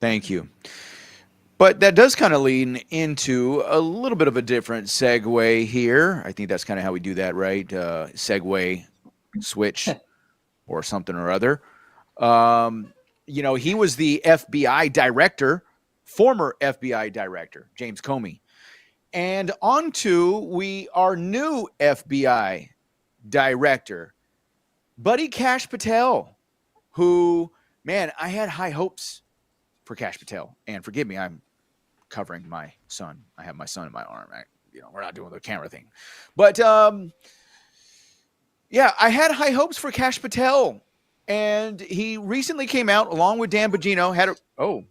Thank you. But that does kind of lead into a little bit of a different segue here. I think that's kind of how we do that, right? Segue, switch, or something or other. He was the FBI director, former FBI director, James Comey. And on to our new FBI director, Buddy Cash Patel, who, man, I had high hopes for Cash Patel. And forgive me, I'm covering my son. I have my son in my arm. We're not doing the camera thing. But, I had high hopes for Cash Patel. And he recently came out along with Dan Bajino, whoa,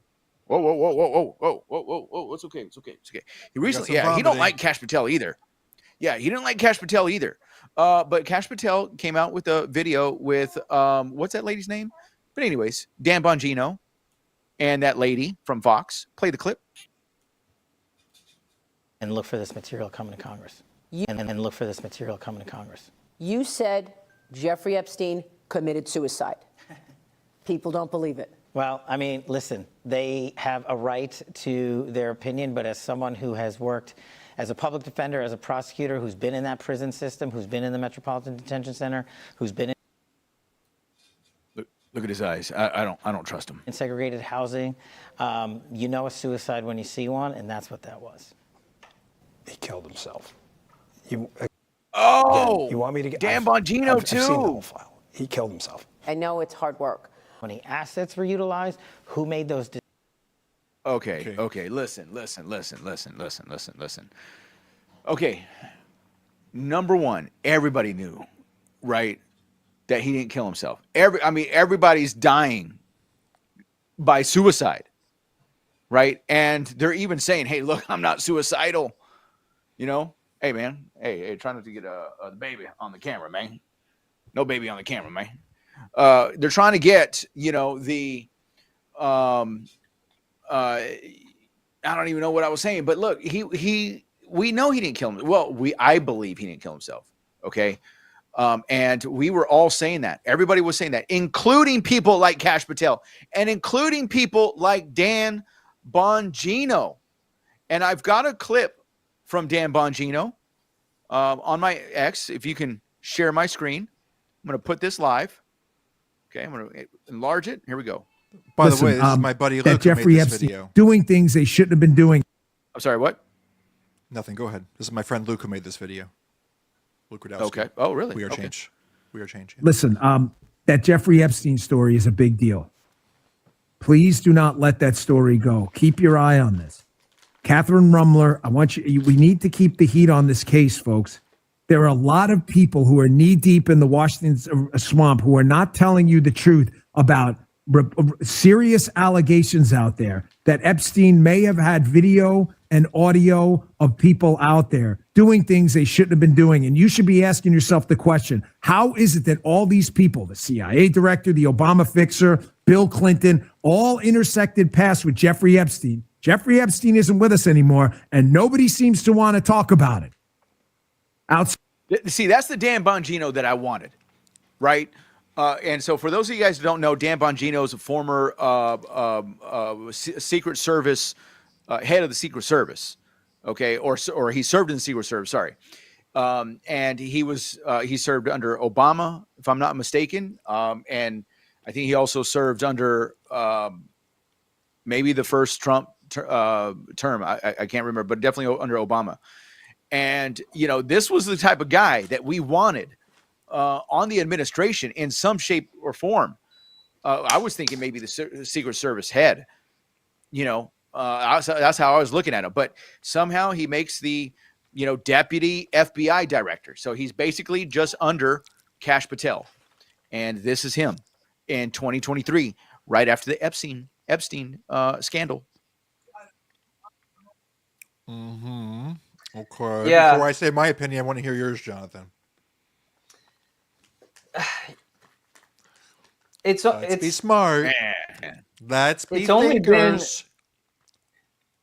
it's okay. He recently, he don't like Cash Patel either. Yeah, he didn't like Cash Patel either. But Cash Patel came out with a video with, what's that lady's name? But anyways, Dan Bongino and that lady from Fox. Play the clip. And look for this material coming to Congress. And look for this material coming to Congress. You said Jeffrey Epstein committed suicide. People don't believe it. Well, I mean, listen, they have a right to their opinion, but as someone who has worked as a public defender, as a prosecutor, who's been in that prison system, who's been in the Metropolitan Detention Center, who's been in... Look at his eyes. I don't trust him. In segregated housing, you know a suicide when you see one, and that's what that was. He killed himself. You want me to get Dan Bongino too? I've seen the whole file. He killed himself. I know it's hard work. When the assets were utilized, who made those decisions? Okay. Listen. Okay. Number one, everybody knew, right, that he didn't kill himself. Everybody's dying by suicide, right? And they're even saying, "Hey, look, I'm not suicidal." Hey, man. Hey, try not to get a baby on the camera, man. No baby on the camera, man. They're trying to get, I don't even know what I was saying, but look, we know he didn't kill him. Well, I believe he didn't kill himself. Okay. And we were all saying that. Everybody was saying that, including people like Cash Patel and including people like Dan Bongino. And I've got a clip from Dan Bongino on my X. If you can share my screen, I'm going to put this live. Okay, I'm going to enlarge it. Here we go. By the way, this is my buddy Luke that Jeffrey who made this Epstein video. Doing things they shouldn't have been doing. I'm sorry, what? Nothing. Go ahead. This is my friend Luke who made this video. Luke Rudowski. Okay. Oh, really? We are okay. change. We are change. Yeah. Listen, that Jeffrey Epstein story is a big deal. Please do not let that story go. Keep your eye on this. Catherine Rumler, we need to keep the heat on this case, folks. There are a lot of people who are knee deep in the Washington swamp who are not telling you the truth about serious allegations out there that Epstein may have had video and audio of people out there doing things they shouldn't have been doing. And you should be asking yourself the question, how is it that all these people, the CIA director, the Obama fixer, Bill Clinton, all intersected paths with Jeffrey Epstein? Jeffrey Epstein isn't with us anymore, and nobody seems to want to talk about it. See, that's the Dan Bongino that I wanted, right? And so for those of you guys who don't know, Dan Bongino is a former Secret Service, head of the Secret Service, okay? Or he served in the Secret Service, sorry. And he served under Obama, if I'm not mistaken. And I think he also served under maybe the first Trump term. I can't remember, but definitely under Obama. And, this was the type of guy that we wanted on the administration in some shape or form. I was thinking maybe the Secret Service head, that's how I was looking at him. But somehow he makes the, deputy FBI director. So he's basically just under Cash Patel. And this is him in 2023, right after the Epstein scandal. Mm-hmm. Okay. Yeah. Before I say my opinion, I want to hear yours, Jonathan. Let's be smart. Let's be thinkers.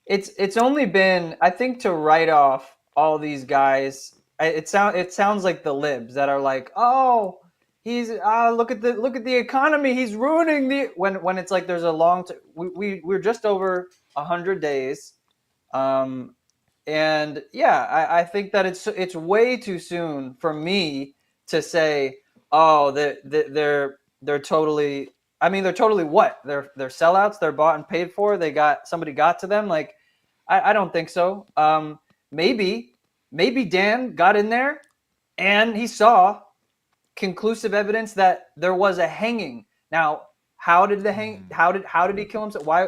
It's only been, I think, to write off all these guys. It sounds like the libs that are like, oh, he's look at the economy. He's ruining the when it's like there's a long we're just over 100 days, and yeah, I think that it's way too soon for me to say, oh, they're totally. I mean, they're totally what? They're sellouts. They're bought and paid for. Somebody got to them. Like, I don't think so. Maybe Dan got in there and he saw conclusive evidence that there was a hanging. Now, how did he kill himself? Why?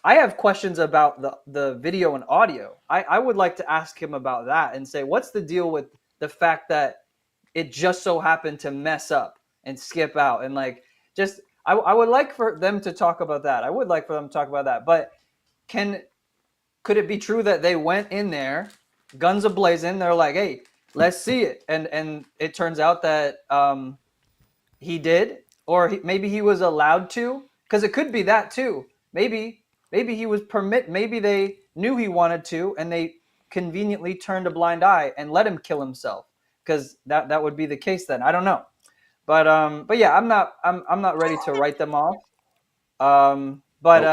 I have questions about the video and audio. I would like to ask him about that and say, what's the deal with the fact that it just so happened to mess up and skip out and like just I would like for them to talk about that. I would like for them to talk about that. But could it be true that they went in there, guns a-blazing, they're like, hey, let's see it. And it turns out that he did, or maybe he was allowed to, because it could be that too. Maybe he was maybe they knew he wanted to and they conveniently turned a blind eye and let him kill himself, because that would be the case then. I don't know. But yeah, I'm not ready to write them off. But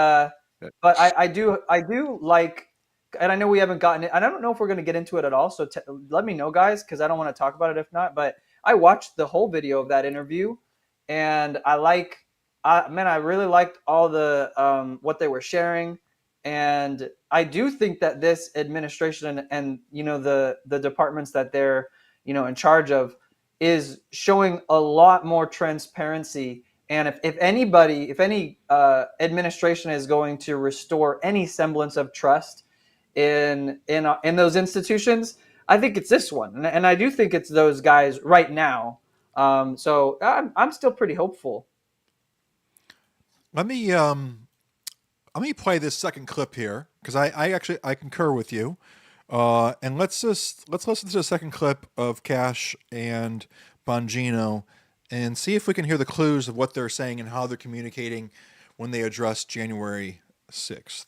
I do like, and I know we haven't gotten it, and I don't know if we're going to get into it at all. So let me know, guys, because I don't want to talk about it if not. But I watched the whole video of that interview, and I really liked all the what they were sharing, and I do think that this administration and the departments that they're in charge of is showing a lot more transparency. And if any administration is going to restore any semblance of trust in those institutions, I think it's this one, and I do think it's those guys right now. So I'm still pretty hopeful. Let me play this second clip here because I concur with you. And let's listen to the second clip of Cash and Bajino and see if we can hear the clues of what they're saying and how they're communicating when they address January 6th,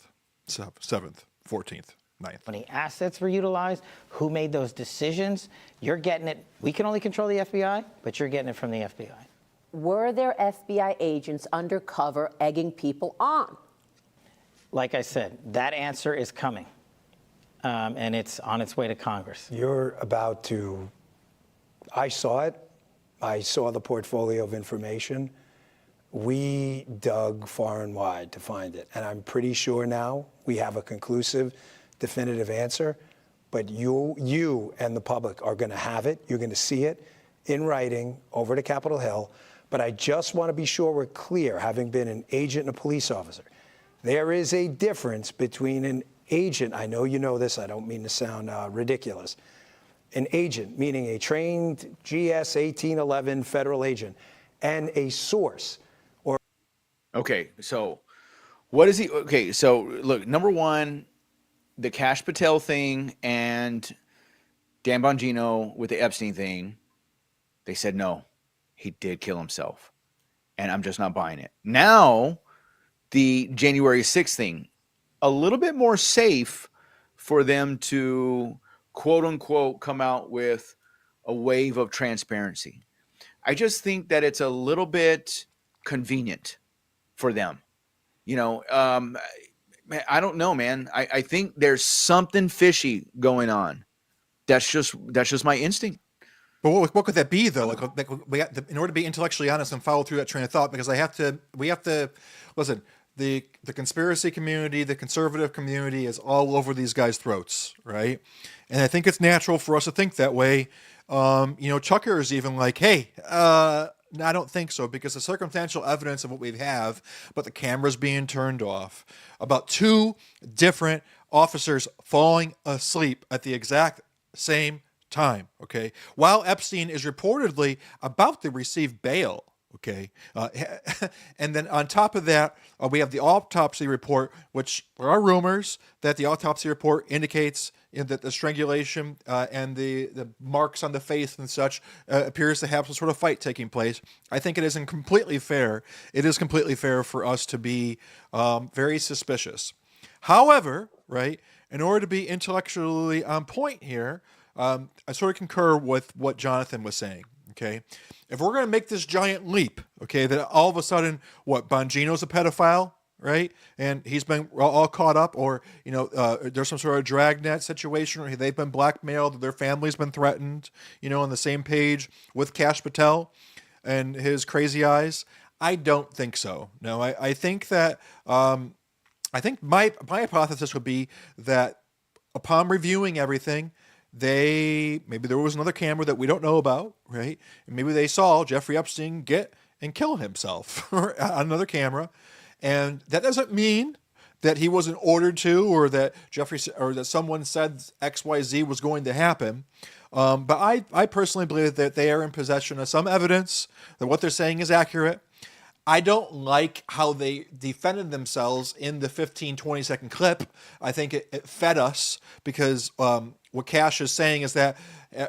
7th, 14th, 9th. How many assets were utilized? Who made those decisions? You're getting it. We can only control the FBI, but you're getting it from the FBI. Were there FBI agents undercover egging people on? Like I said, that answer is coming, and it's on its way to Congress. You're about to, I saw it. I saw the portfolio of information. We dug far and wide to find it. And I'm pretty sure now we have a conclusive, definitive answer. But you and the public are going to have it. You're going to see it in writing over to Capitol Hill. But I just want to be sure we're clear, having been an agent and a police officer. There is a difference between an agent. I know you know this. I don't mean to sound ridiculous. An agent, meaning a trained GS 1811 federal agent, and a source. Okay, so what is he? Okay, so look, number one, the Cash Patel thing and Dan Bongino with the Epstein thing, they said no, he did kill himself, and I'm just not buying it. Now, the January 6th thing, a little bit more safe for them to quote unquote come out with a wave of transparency. I just think that it's a little bit convenient for them. I don't know, man. I think there's something fishy going on. That's just my instinct. But what could that be though? Like in order to be intellectually honest and follow through that train of thought, because we have to listen. The conspiracy community, the conservative community is all over these guys' throats, right? And I think it's natural for us to think that way. Chucker is even like, hey, I don't think so, because the circumstantial evidence of what we have about the cameras being turned off, about two different officers falling asleep at the exact same time, okay? While Epstein is reportedly about to receive bail. Okay. And then on top of that, we have the autopsy report, which there are rumors that the autopsy report indicates that the strangulation and the marks on the face and such appears to have some sort of fight taking place. I think it isn't completely fair. It is completely fair for us to be very suspicious. However, right, in order to be intellectually on point here, I sort of concur with what Jonathan was saying. Okay. If we're going to make this giant leap, okay, that all of a sudden, what, Bajino's a pedophile, right? And he's been all caught up, or, there's some sort of dragnet situation where they've been blackmailed, their family's been threatened, on the same page with Cash Patel and his crazy eyes. I don't think so. No, I think that, I think my hypothesis would be that upon reviewing everything, maybe there was another camera that we don't know about, right? And maybe they saw Jeffrey Epstein get and kill himself on another camera. And that doesn't mean that he wasn't ordered to, or that someone said XYZ was going to happen. But I personally believe that they are in possession of some evidence that what they're saying is accurate. I don't like how they defended themselves in the 15, 20-second clip. I think it fed us, because what Cash is saying is that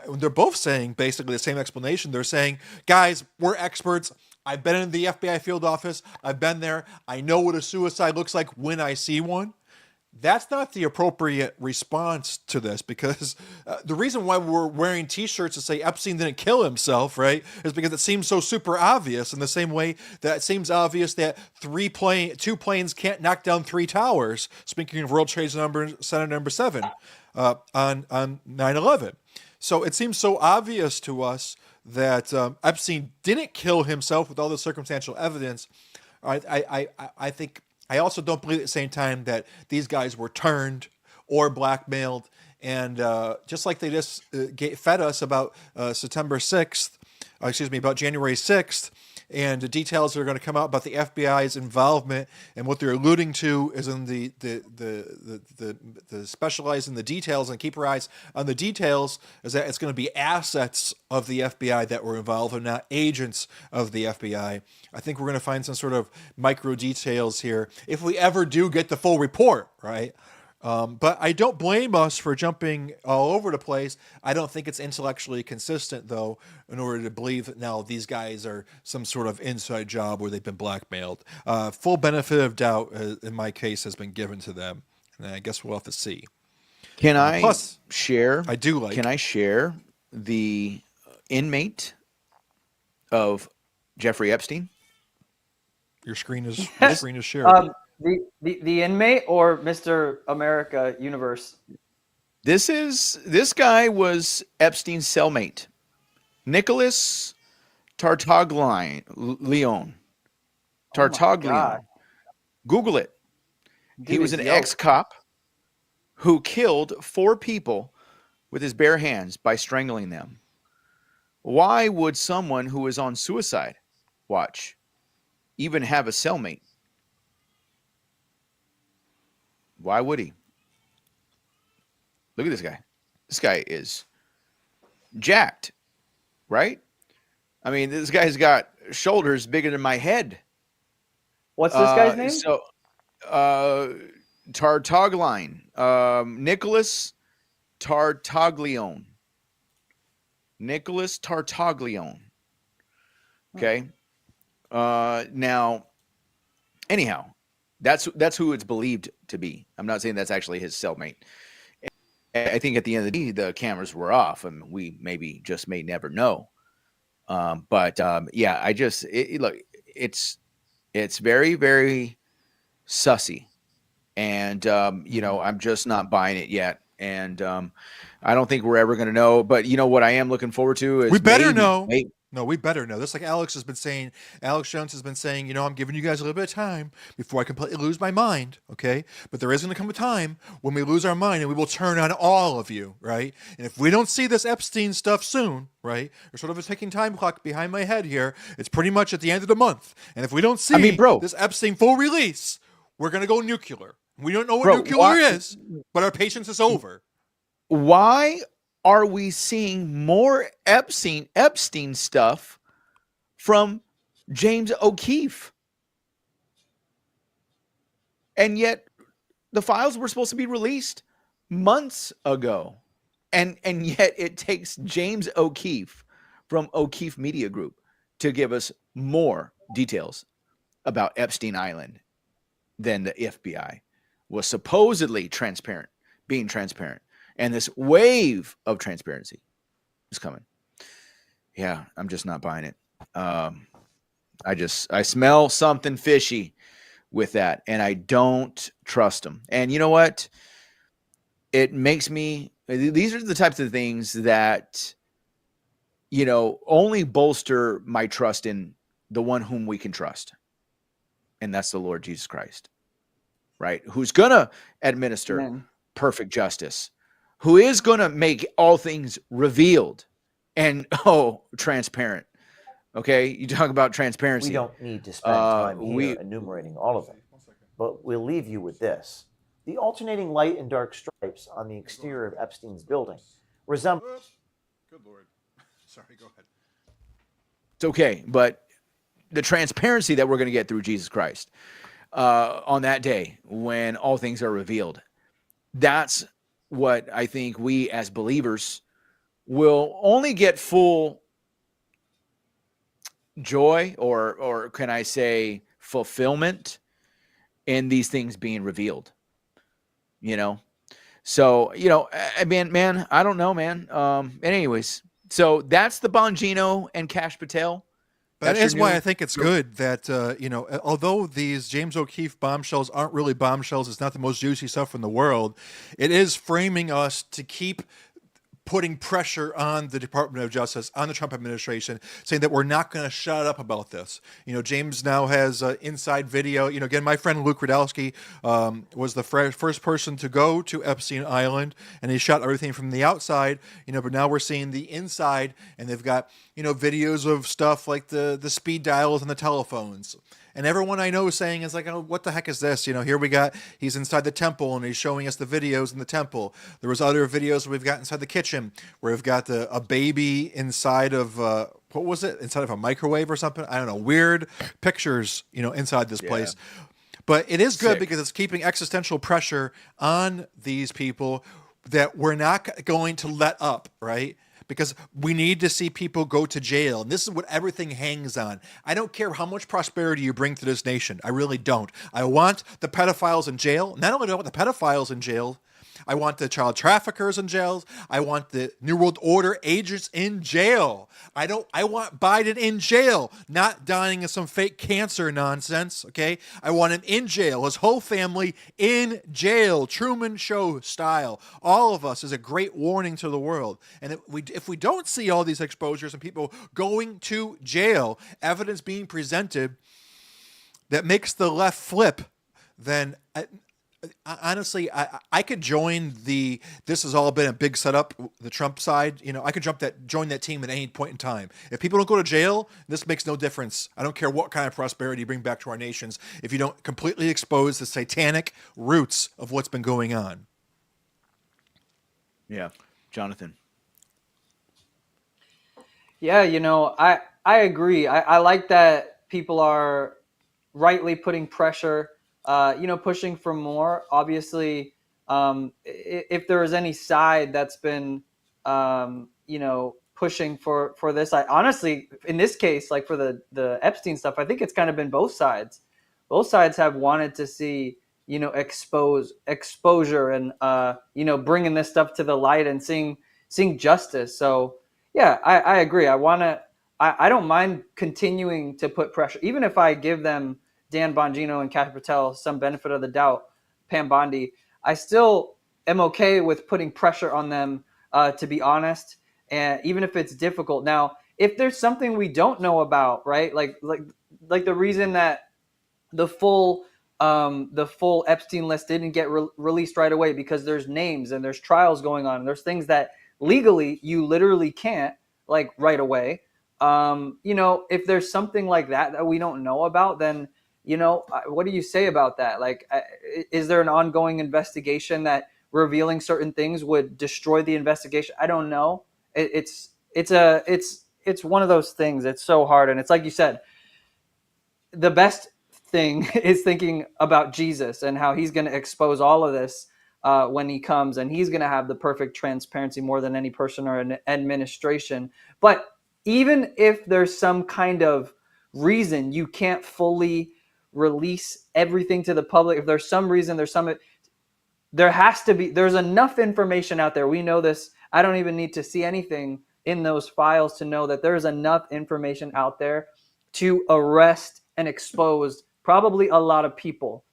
they're both saying basically the same explanation. They're saying, guys, we're experts. I've been in the FBI field office. I've been there. I know what a suicide looks like when I see one. That's not the appropriate response to this, because the reason why we're wearing T-shirts that say Epstein didn't kill himself, right, is because it seems so super obvious, in the same way that it seems obvious that two planes can't knock down 3 towers, speaking of World Trade Center number 7, on 9/11. So it seems so obvious to us that Epstein didn't kill himself with all the circumstantial evidence. I think... I also don't believe at the same time that these guys were turned or blackmailed. And just like they just fed us about September 6th, about January 6th, and the details that are going to come out about the FBI's involvement, and what they're alluding to is in the specialize in the details and keep your eyes on the details, is that it's going to be assets of the FBI that were involved and not agents of the FBI. I think we're going to find some sort of micro details here if we ever do get the full report, right? But I don't blame us for jumping all over the place. I don't think it's intellectually consistent, though, in order to believe that now these guys are some sort of inside job where they've been blackmailed. Full benefit of doubt, in my case, has been given to them. And I guess we'll have to see. Can I plus, share? I do like. Can I share the inmate of Jeffrey Epstein? Your screen is shared. The inmate or Mr. America Universe? This guy was Epstein's cellmate, Nicholas Tartaglione. God. Google it. He Dude was is an yoked. ex-cop who killed 4 people with his bare hands by strangling them. Why would someone who is on suicide watch even have a cellmate? Why would he? Look at this guy. This guy is jacked, right? I mean, this guy's got shoulders bigger than my head. What's this guy's name? So, Tartaglione. Nicholas Tartaglione. Nicholas Tartaglione. Okay. Now, anyhow, that's who it's believed to be. I'm not saying that's actually his cellmate. I think at the end of the day, the cameras were off, and we may never know. But yeah, look, it's very, very sussy, and I'm just not buying it yet. And I don't think we're ever going to know. But you know what I am looking forward to is we better know. No, we better know. Just like Alex has been saying, Alex Jones has been saying, I'm giving you guys a little bit of time before I completely lose my mind, okay? But there is going to come a time when we lose our mind and we will turn on all of you, right? And if we don't see this Epstein stuff soon, right? There's sort of a ticking time clock behind my head here. It's pretty much at the end of the month. And if we don't see this Epstein full release, we're going to go nuclear. We don't know what nuclear is, but our patience is over. Why are we seeing more Epstein stuff from James O'Keefe? And yet the files were supposed to be released months ago. And yet it takes James O'Keefe from O'Keefe Media Group to give us more details about Epstein Island than the FBI was supposedly being transparent. And this wave of transparency is coming. yeah, I'm just not buying it. I smell something fishy with that, and I don't trust them. And you know what? It makes me. These are the types of things that only bolster my trust in the one whom we can trust, and that's the Lord Jesus Christ, right? Who's gonna administer Amen. perfect justice, who is gonna make all things revealed and transparent. Okay, you talk about transparency. We don't need to spend time here We enumerating all of them, but we'll leave you with this. The alternating light and dark stripes on the exterior of Epstein's building resemble. Good Lord. Sorry, go ahead. It's okay, but the transparency that we're going to get through Jesus Christ on that day when all things are revealed, that's what I think we as believers will only get full joy, or can I say fulfillment, in these things being revealed. So I mean, man, I don't know, man. And anyways, so that's the Bongino and Cash Patel. That That's is your why new- I think it's good that, although these James O'Keefe bombshells aren't really bombshells, it's not the most juicy stuff in the world, it is framing us to keep putting pressure on the Department of Justice, on the Trump administration, saying that we're not going to shut up about this. James now has inside video. Again, my friend Luke Radowski was the first person to go to Epstein Island, and he shot everything from the outside. But now we're seeing the inside, and they've got videos of stuff like the speed dials and the telephones. And everyone I know is saying is like, oh, what the heck is this? Here he's inside the temple and he's showing us the videos in the temple. There was other videos we've got inside the kitchen where we've got a baby inside of, what was it? Inside of a microwave or something? I don't know. Weird pictures, inside this place. But it is good because it's keeping existential pressure on these people that we're not going to let up, right? Because we need to see people go to jail. And this is what everything hangs on. I don't care how much prosperity you bring to this nation. I really don't. I want the pedophiles in jail. Not only do I want the pedophiles in jail, I want the child traffickers in jails. I want the New World Order agents in jail. I want Biden in jail, not dying of some fake cancer nonsense, okay? I want him in jail, his whole family in jail, Truman Show style. All of us is a great warning to the world. And if we don't see all these exposures and people going to jail, evidence being presented that makes the left flip, then honestly, I could join this has all been a big setup, the Trump side. I could join that team at any point in time. If people don't go to jail, this makes no difference. I don't care what kind of prosperity you bring back to our nations if you don't completely expose the satanic roots of what's been going on. Yeah, Jonathan. Yeah, I agree. I like that people are rightly putting pressure, pushing for more. Obviously, if there is any side that's been, pushing for this, I honestly, in this case, like for the Epstein stuff, I think it's kind of been both sides. Both sides have wanted to see, exposure and, bringing this stuff to the light and seeing justice. So yeah, I agree. I don't mind continuing to put pressure, even if I give them Dan Bongino and Cash Patel some benefit of the doubt, Pam Bondi, I still am okay with putting pressure on them, to be honest, and even if it's difficult. Now, if there's something we don't know about, right? Like the reason that the full Epstein list didn't get released right away because there's names and there's trials going on. And there's things that legally you literally can't, like, right away. If there's something like that we don't know about, then what do you say about that? Like, is there an ongoing investigation that revealing certain things would destroy the investigation? I don't know. It's one of those things. It's so hard, and it's like you said, the best thing is thinking about Jesus and how he's going to expose all of this when he comes, and he's going to have the perfect transparency more than any person or an administration. But even if there's some kind of reason you can't fully release everything to the public, if there's some reason, there's enough information out there. We know this. I don't even need to see anything in those files to know that there's enough information out there to arrest and expose probably a lot of people.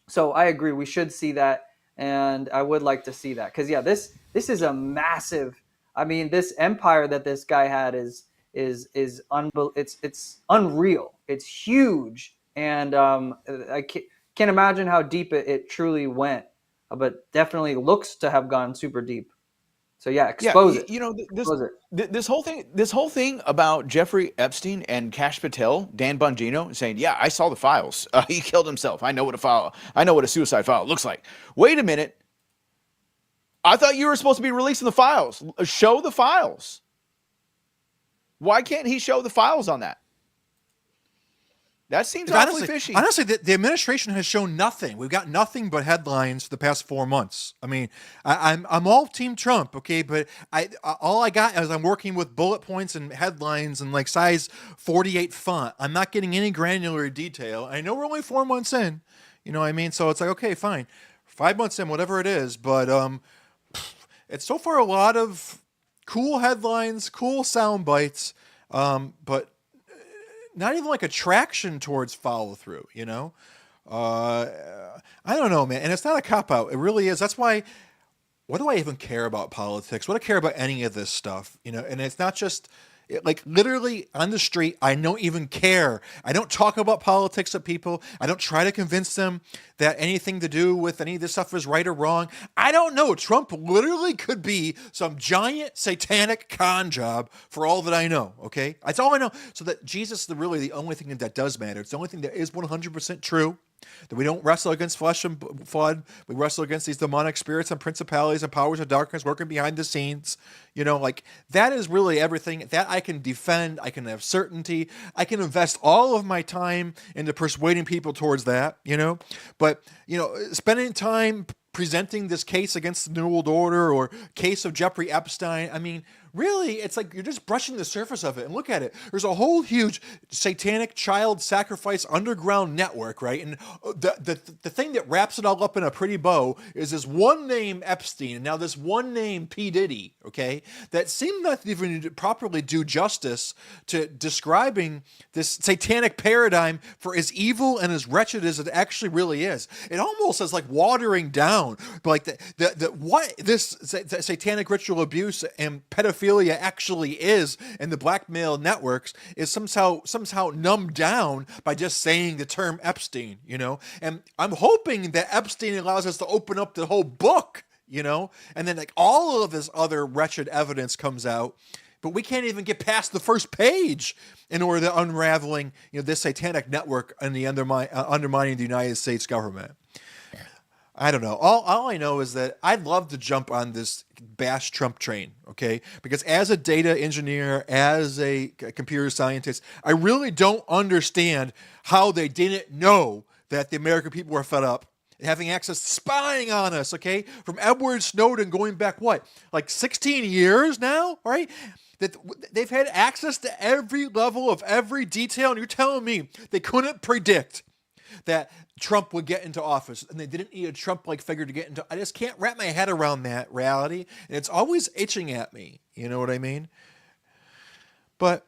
So I agree, we should see that, and I would like to see that, because yeah, this is a massive. I mean, this empire that this guy had is it's unreal. It's huge, and I can't imagine how deep it truly went, but definitely looks to have gone super deep. So yeah, expose it. You know, Expose it. this whole thing about Jeffrey Epstein and Cash Patel, Dan Bongino, saying, "Yeah, I saw the files. He killed himself. I know what a suicide file looks like." Wait a minute. I thought you were supposed to be releasing the files. Show the files. Why can't he show the files on that? That seems awfully fishy. Honestly, the administration has shown nothing. We've got nothing but headlines for the past 4 months. I mean, I'm all Team Trump, okay, but all I got is I'm working with bullet points and headlines and like size 48 font. I'm not getting any granular detail. I know we're only 4 months in, you know what I mean? So it's like, okay, fine, 5 months in, whatever it is, but it's so far a lot of cool headlines, cool sound bites, but not even like attraction towards follow through, you know? I don't know, man. And it's not a cop out. It really is. That's why, what do I even care about politics? What do I care about any of this stuff? You know, and it's not just like literally on the street. I don't even care. I don't talk about politics with people. I don't try to convince them that anything to do with any of this stuff is right or wrong. I don't know. Trump literally could be some giant satanic con job for all that I know. Okay. That's all I know. So that Jesus is really the only thing that does matter. It's the only thing that is 100% true. That we don't wrestle against flesh and blood. We wrestle against these demonic spirits and principalities and powers of darkness working behind the scenes. You know, like that is really everything that I can defend. I can have certainty. I can invest all of my time into persuading people towards that, you know. But, you know, spending time presenting this case against the New World Order or case of Jeffrey Epstein, I mean, really, it's like you're just brushing the surface of it. And look at it. There's a whole huge satanic child sacrifice underground network, right? And the thing that wraps it all up in a pretty bow is this one name Epstein and now this one name P. Diddy, okay? That seem not to even properly do justice to describing this satanic paradigm for as evil and as wretched as it actually really is. It almost is like watering down like what this satanic ritual abuse and pedophilia actually is, and the blackmail networks is somehow numbed down by just saying the term Epstein, you know. And I'm hoping that Epstein allows us to open up the whole book, you know, and then like all of this other wretched evidence comes out, but we can't even get past the first page in order to unraveling, you know, this satanic network and the undermining the United States government. I don't know. All I know is that I'd love to jump on this bash Trump train, okay? Because as a data engineer, as a computer scientist, I really don't understand how they didn't know that the American people were fed up, having access to spying on us, okay? From Edward Snowden going back, what, like 16 years now, right? That they've had access to every level of every detail, and you're telling me they couldn't predict that Trump would get into office, and they didn't need a Trump-like figure to get into. I just can't wrap my head around that reality, and it's always itching at me. You know what I mean? But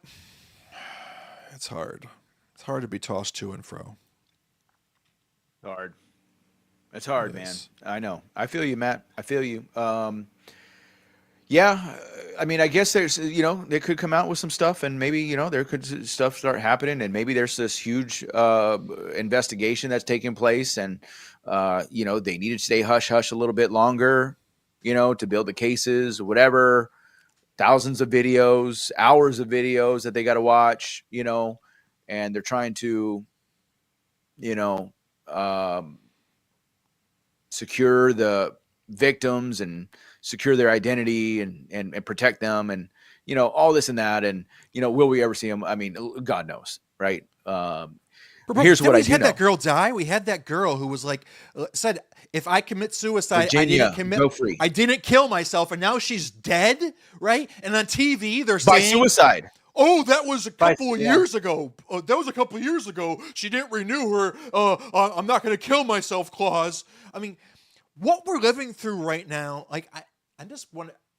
it's hard. It's hard to be tossed to and fro. Hard. It's hard, man. I know. I feel you, Matt. I feel you. Yeah, I mean, I guess there's, you know, they could come out with some stuff, and maybe, you know, there could stuff start happening, and maybe there's this huge investigation that's taking place, and you know, they need to stay hush hush a little bit longer, you know, to build the cases, whatever. Thousands of videos, hours of videos that they got to watch, you know, and they're trying to, you know, secure the victims and secure their identity and protect them, and, you know, all this and that. And, you know, will we ever see them? I mean, God knows, right? Here's what I do know. We had that girl die. We had that girl who was like, said, if I commit suicide, Virginia, go free. I didn't kill myself, and now she's dead, right? And on TV, they're by saying suicide. Oh, that was a couple of years ago. That was a couple of years ago. She didn't renew her I'm not going to kill myself clause. I mean, what we're living through right now, like,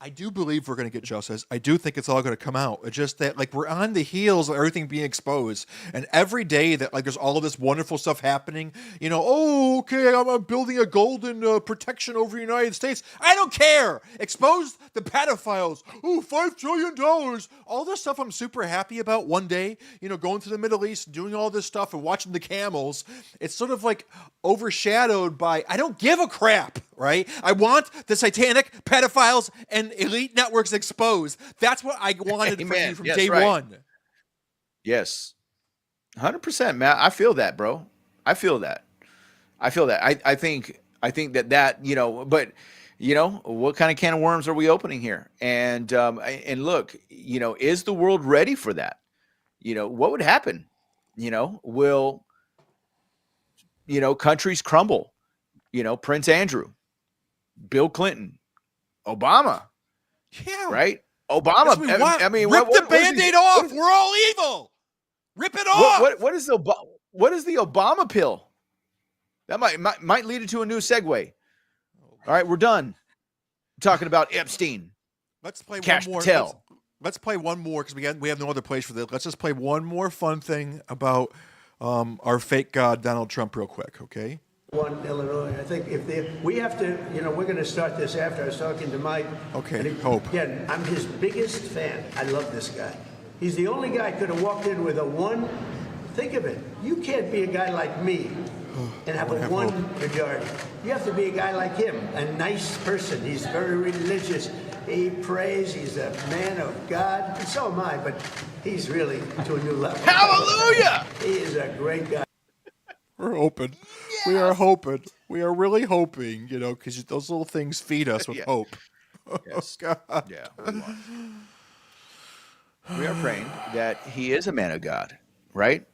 I do believe we're going to get justice. I do think it's all going to come out. It's just that, like, we're on the heels of everything being exposed, and every day that, like, there's all of this wonderful stuff happening. You know, oh, okay, I'm building a golden protection over the United States. I don't care. Expose the pedophiles. Oh, $5 trillion. All this stuff I'm super happy about. One day, you know, going to the Middle East, doing all this stuff, and watching the camels. It's sort of like overshadowed by I don't give a crap. Right? I want the satanic pedophiles and elite networks exposed. That's what I wanted from day one. Yes. 100%, Matt. I feel that, bro. I feel that. I think that, you know, but you know, what kind of can of worms are we opening here? And look, you know, is the world ready for that? You know, what would happen? You know, will, you know, countries crumble? You know, Prince Andrew, Bill Clinton, Obama. Yeah. Right? Obama. I mean, rip the Band-Aid off. We're all evil. Rip it off. What is the Obama pill? That might lead into a new segue. All right, we're done talking about Epstein. Let's play Cash one more. Patel. Let's play one more because we have no other place for this. Let's just play one more fun thing about our fake god Donald Trump real quick, okay? One Illinois. I think we have to, you know, we're going to start this after. I was talking to Mike. Okay, hope. Again, I'm his biggest fan. I love this guy. He's the only guy could have walked in with a one. Think of it. You can't be a guy like me and have a one majority. You have to be a guy like him, a nice person. He's very religious. He prays. He's a man of God. And so am I, but he's really to a new level. Hallelujah! He is a great guy. We're hoping. Yes. We are hoping. We are really hoping, you know, because those little things feed us with hope. Yes. Oh, God. Yeah. We are praying that he is a man of God, right?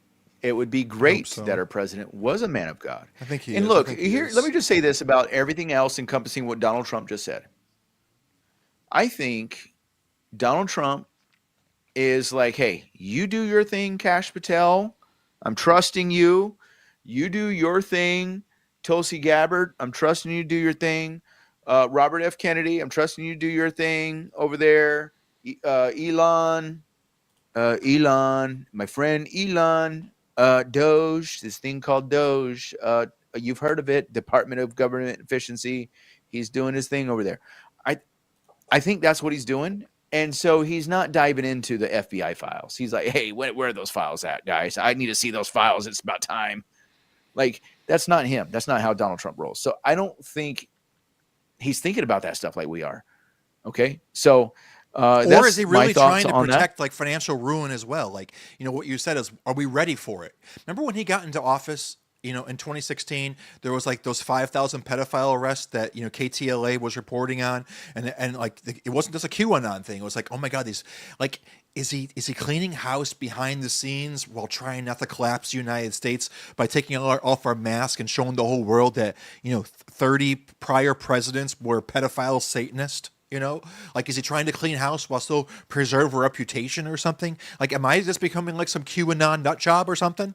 It would be great that our president was a man of God. I think he is. And look, here, let me just say this about everything else encompassing what Donald Trump just said. I think Donald Trump is like, hey, you do your thing, Cash Patel. I'm trusting you. You do your thing, Tulsi Gabbard. I'm trusting you to do your thing. Robert F. Kennedy, I'm trusting you to do your thing over there. Elon, my friend Elon, Doge, this thing called Doge. You've heard of it, Department of Government Efficiency. He's doing his thing over there. I think that's what he's doing. And so he's not diving into the FBI files. He's like, hey, where are those files at, guys? I need to see those files. It's about time. Like, that's not him. That's not how Donald Trump rolls. So I don't think he's thinking about that stuff like we are. Okay? So or is he really trying to protect that? Like financial ruin as well? Like, you know, what you said is, are we ready for it? Remember when he got into office, you know, in 2016, there was like those 5,000 pedophile arrests that, you know, KTLA was reporting on. And like, it wasn't just a QAnon thing. It was like, oh my God, these, like, is he cleaning house behind the scenes while trying not to collapse the United States by taking off our mask and showing the whole world that, you know, 30 prior presidents were pedophile Satanists? You know, like, is he trying to clean house while still preserve a reputation or something? Like, am I just becoming like some QAnon nut job or something?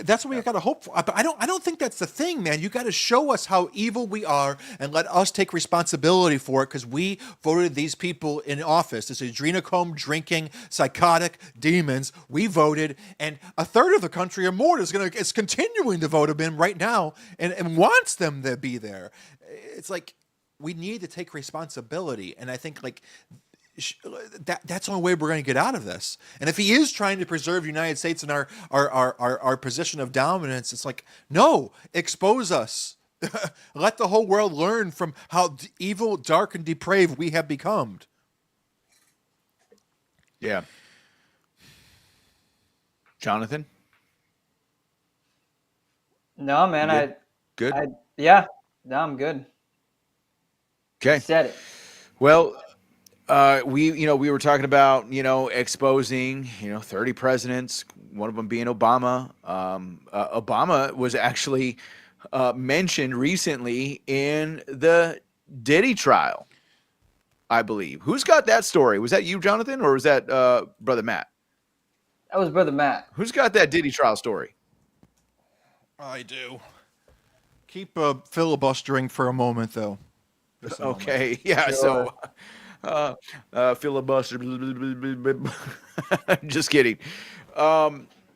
That's what we got to hope for. But I don't think that's the thing, man. You got to show us how evil we are and let us take responsibility for it because we voted these people in office. This adrenochrome drinking, psychotic demons. We voted, and a third of the country or more is continuing to vote them in right now and wants them to be there. It's like we need to take responsibility, and I think like. That's the only way we're going to get out of this. And if he is trying to preserve the United States and our position of dominance, it's like, no, expose us. Let the whole world learn from how evil, dark, and depraved we have become. Yeah. Jonathan? No, man. Good? Yeah. No, I'm good. Okay. Said it. Well, we were talking about, exposing, 30 presidents, one of them being Obama. Obama was actually mentioned recently in the Diddy trial, I believe. Who's got that story? Was that you, Jonathan, or was that Brother Matt? That was Brother Matt. Who's got that Diddy trial story? I do. Keep filibustering for a moment, though. Just a moment. Okay. Yeah. So, filibuster. Just kidding.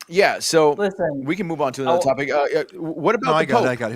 Yeah. So Listen, we can move on to another topic. What No, about I the got it. Pope? I got it.